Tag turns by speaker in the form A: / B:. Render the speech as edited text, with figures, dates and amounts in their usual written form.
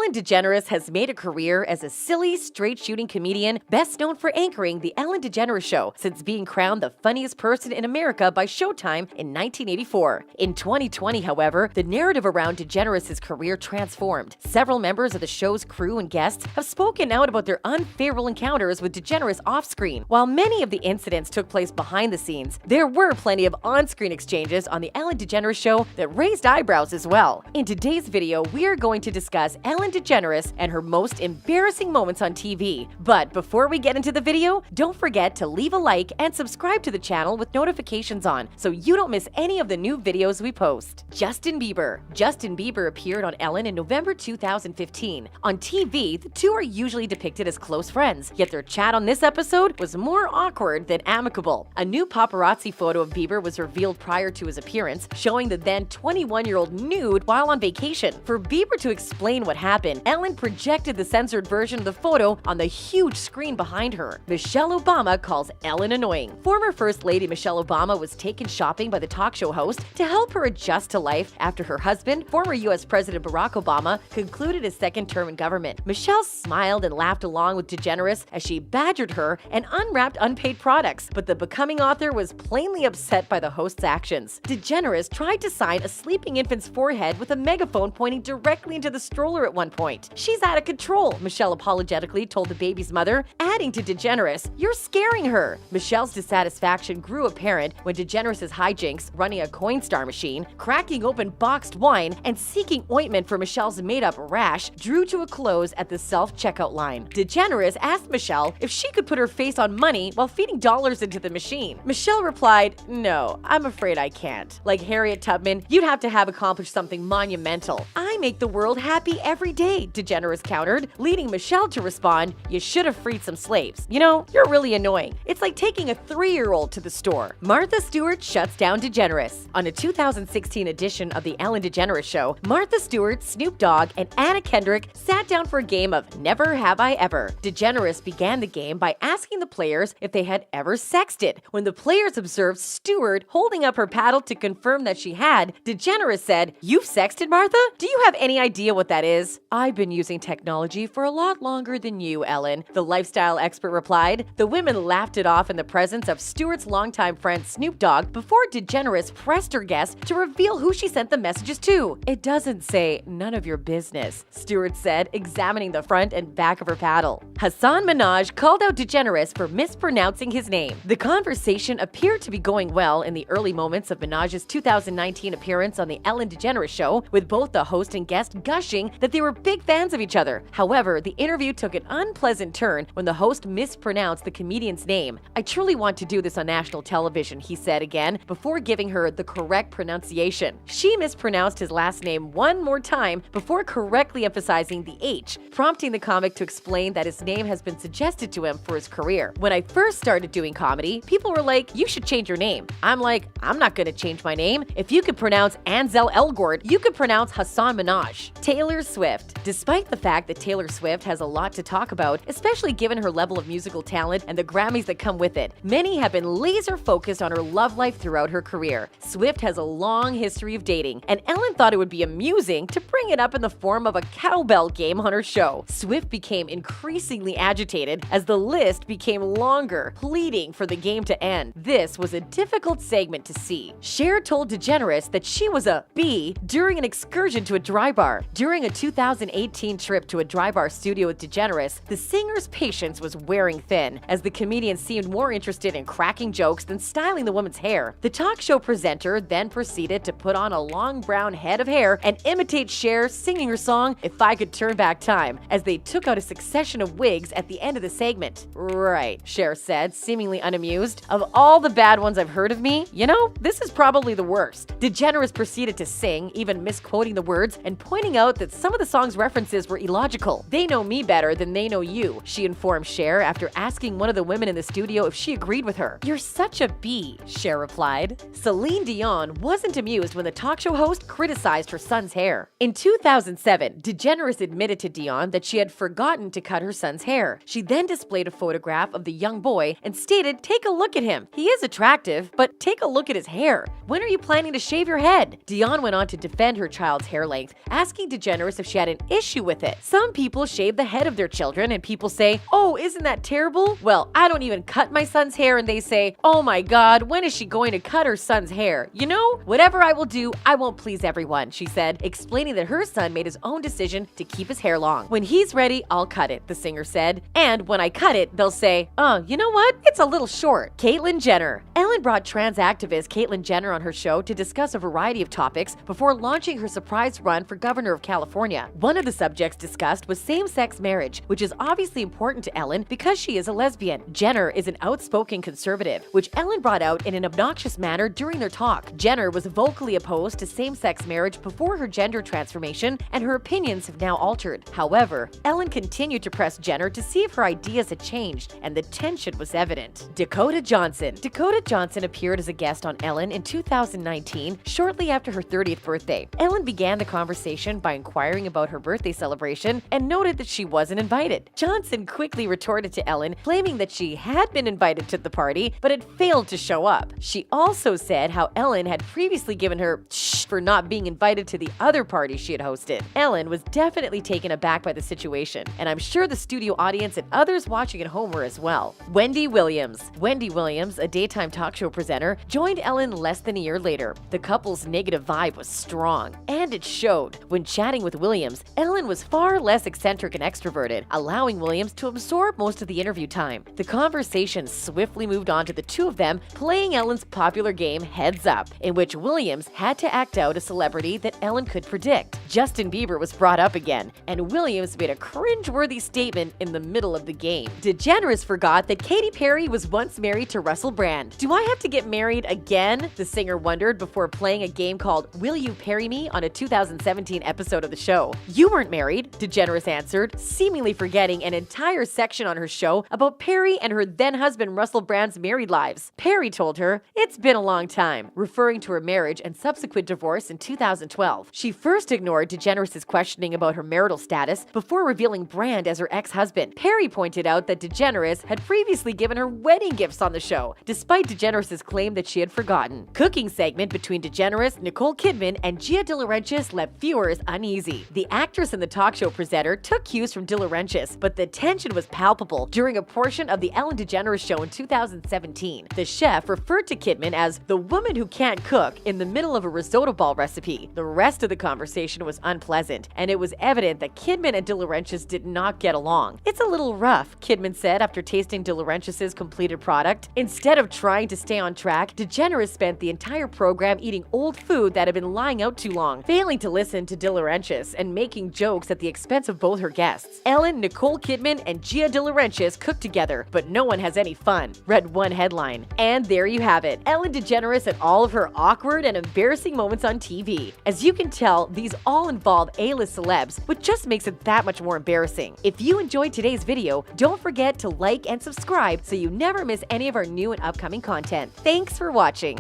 A: Ellen Degeneres has made a career as a silly, straight-shooting comedian best known for anchoring The Ellen Degeneres Show since being crowned the funniest person in America by Showtime in 1984. In 2020, however, the narrative around Degeneres' career transformed. Several members of the show's crew and guests have spoken out about their unfavorable encounters with Degeneres off-screen. While many of the incidents took place behind the scenes, there were plenty of on-screen exchanges on The Ellen Degeneres Show that raised eyebrows as well. In today's video, we are going to discuss Ellen Degeneres and her most embarrassing moments on TV. But before we get into the video, don't forget to leave a like and subscribe to the channel with notifications on so you don't miss any of the new videos we post. Justin Bieber. Justin Bieber appeared on Ellen in November 2015. On TV, the two are usually depicted as close friends, yet their chat on this episode was more awkward than amicable. A new paparazzi photo of Bieber was revealed prior to his appearance, showing the then 21-year-old nude while on vacation. For Bieber to explain what happened, Ellen projected the censored version of the photo on the huge screen behind her. Michelle Obama calls Ellen annoying. Former First Lady Michelle Obama was taken shopping by the talk show host to help her adjust to life after her husband, former U.S. President Barack Obama, concluded his second term in government. Michelle smiled and laughed along with Degeneres as she badgered her and unwrapped unpaid products, but the becoming author was plainly upset by the host's actions. Degeneres tried to sign a sleeping infant's forehead with a megaphone pointing directly into the stroller at one point. "She's out of control," Michelle apologetically told the baby's mother, adding to Degeneres, "You're scaring her." Michelle's dissatisfaction grew apparent when Degeneres' hijinks, running a Coinstar machine, cracking open boxed wine, and seeking ointment for Michelle's made-up rash, drew to a close at the self-checkout line. Degeneres asked Michelle if she could put her face on money while feeding dollars into the machine. Michelle replied, "No, I'm afraid I can't. Like Harriet Tubman, you'd have to have accomplished something monumental. I make the world happy every day," Degeneres countered, leading Michelle to respond, "You should have freed some slaves. You know, you're really annoying. It's like taking a 3-year-old to the store." Martha Stewart shuts down Degeneres. On a 2016 edition of The Ellen Degeneres Show, Martha Stewart, Snoop Dogg, and Anna Kendrick sat down for a game of Never Have I Ever. Degeneres began the game by asking the players if they had ever sexted. When the players observed Stewart holding up her paddle to confirm that she had, Degeneres said, "You've sexted, Martha? Do you have any idea what that is?" "I've been using technology for a lot longer than you, Ellen," the lifestyle expert replied. The women laughed it off in the presence of Stewart's longtime friend Snoop Dogg before Degeneres pressed her guest to reveal who she sent the messages to. "It doesn't say none of your business," Stewart said, examining the front and back of her paddle. Hassan Minhaj called out Degeneres for mispronouncing his name. The conversation appeared to be going well in the early moments of Minhaj's 2019 appearance on The Ellen Degeneres Show, with both the host and guest gushing that they were big fans of each other. However, the interview took an unpleasant turn when the host mispronounced the comedian's name. "I truly want to do this on national television," he said again, before giving her the correct pronunciation. She mispronounced his last name one more time before correctly emphasizing the H, prompting the comic to explain that his name has been suggested to him for his career. "When I first started doing comedy, people were like, 'You should change your name.' I'm like, I'm not gonna change my name. If you could pronounce Ansel Elgort, you could pronounce Hassan Minhaj." Taylor Swift. Despite the fact that Taylor Swift has a lot to talk about, especially given her level of musical talent and the Grammys that come with it, many have been laser focused on her love life throughout her career. Swift has a long history of dating, and Ellen thought it would be amusing to bring it up in the form of a cowbell game on her show. Swift became increasingly agitated as the list became longer, pleading for the game to end. This was a difficult segment to see. Cher told Degeneres that she was a B during an excursion to a dry bar. During a 2018 trip to a dry bar studio with Degeneres, the singer's patience was wearing thin, as the comedian seemed more interested in cracking jokes than styling the woman's hair. The talk show presenter then proceeded to put on a long brown head of hair and imitate Cher singing her song "If I Could Turn Back Time" as they took out a succession of wigs at the end of the segment. "Right," Cher said, seemingly unamused. "Of all the bad ones I've heard of me, you know, this is probably the worst." Degeneres proceeded to sing, even misquoting the words and pointing out that some of the song's references were illogical. "They know me better than they know you," she informed Cher after asking one of the women in the studio if she agreed with her. "You're such a B," Cher replied. Celine Dion wasn't amused when the talk show host criticized her son's hair. In 2007, Degeneres admitted to Dion that she had forgotten to cut her son's hair. She then displayed a photograph of the young boy and stated, "Take a look at him. He is attractive, but take a look at his hair. When are you planning to shave your head?" Dion went on to defend her child's hair length, asking Degeneres if she had an issue with it. Some people shave the head of their children and people say, "Oh, isn't that terrible?" Well, I don't even cut my son's hair and they say, "Oh my God, when is she going to cut her son's hair?" You know, whatever I will do, I won't please everyone, she said, explaining that her son made his own decision to keep his hair long. "When he's ready, I'll cut it," the singer said. "And when I cut it, they'll say, 'Oh, you know what? It's a little short.'" Caitlyn Jenner. Ellen brought trans activist Caitlyn Jenner on her show to discuss a variety of topics before launching her surprise run for governor of California. One of the subjects discussed was same-sex marriage, which is obviously important to Ellen because she is a lesbian. Jenner is an outspoken conservative, which Ellen brought out in an obnoxious manner during their talk. Jenner was vocally opposed to same-sex marriage before her gender transformation, and her opinions have now altered. However, Ellen continued to press Jenner to see if her ideas had changed, and the tension was evident. Dakota Johnson. Dakota Johnson appeared as a guest on Ellen in 2019, shortly after her 30th birthday. Ellen began the conversation by inquiring about her birthday celebration and noted that she wasn't invited. Johnson quickly retorted to Ellen, claiming that she had been invited to the party, but had failed to show up. She also said how Ellen had previously given her for not being invited to the other party she had hosted. Ellen was definitely taken aback by the situation, and I'm sure the studio audience and others watching at home were as well. Wendy Williams. Wendy Williams, a daytime talk show presenter, joined Ellen less than a year later. The couple's negative vibe was strong, and it showed. When chatting with Williams, Ellen was far less eccentric and extroverted, allowing Williams to absorb most of the interview time. The conversation swiftly moved on to the two of them playing Ellen's popular game Heads Up, in which Williams had to act out a celebrity that Ellen could predict. Justin Bieber was brought up again, and Williams made a cringe-worthy statement in the middle of the game. DeGeneres forgot that Katy Perry was once married to Russell Brand. "Do I have to get married again?" the singer wondered before playing a game called Will You Parry Me on a 2017 episode of the show. "You weren't married," DeGeneres answered, seemingly forgetting an entire section on her show about Perry and her then-husband Russell Brand's married lives. Perry told her, "It's been a long time," referring to her marriage and subsequent divorce in 2012. She first ignored DeGeneres' questioning about her marital status before revealing Brand as her ex-husband. Perry pointed out that DeGeneres had previously given her wedding gifts on the show, despite DeGeneres' claim that she had forgotten. Cooking segment between DeGeneres, Nicole Kidman, and Gia De Laurentiis left viewers uneasy. The actress and the talk show presenter took cues from De Laurentiis, but the tension was palpable during a portion of the Ellen Degeneres Show in 2017. The chef referred to Kidman as the woman who can't cook in the middle of a risotto ball recipe. The rest of the conversation was unpleasant, and it was evident that Kidman and De Laurentiis did not get along. "It's a little rough," Kidman said after tasting De Laurentiis' completed product. Instead of trying to stay on track, DeGeneres spent the entire program eating old food that had been lying out too long, failing to listen to De Laurentiis and making jokes at the expense of both her guests. Ellen, Nicole Kidman, and Gia De Laurentiis cooked together, but no one has any fun, read one headline. And there you have it, Ellen DeGeneres and all of her awkward and embarrassing moments on TV. As you can tell, these all involve A-list celebs, which just makes it that much more embarrassing. If you enjoyed today's video, don't forget to like and subscribe so you never miss any of our new and upcoming content. Thanks for watching.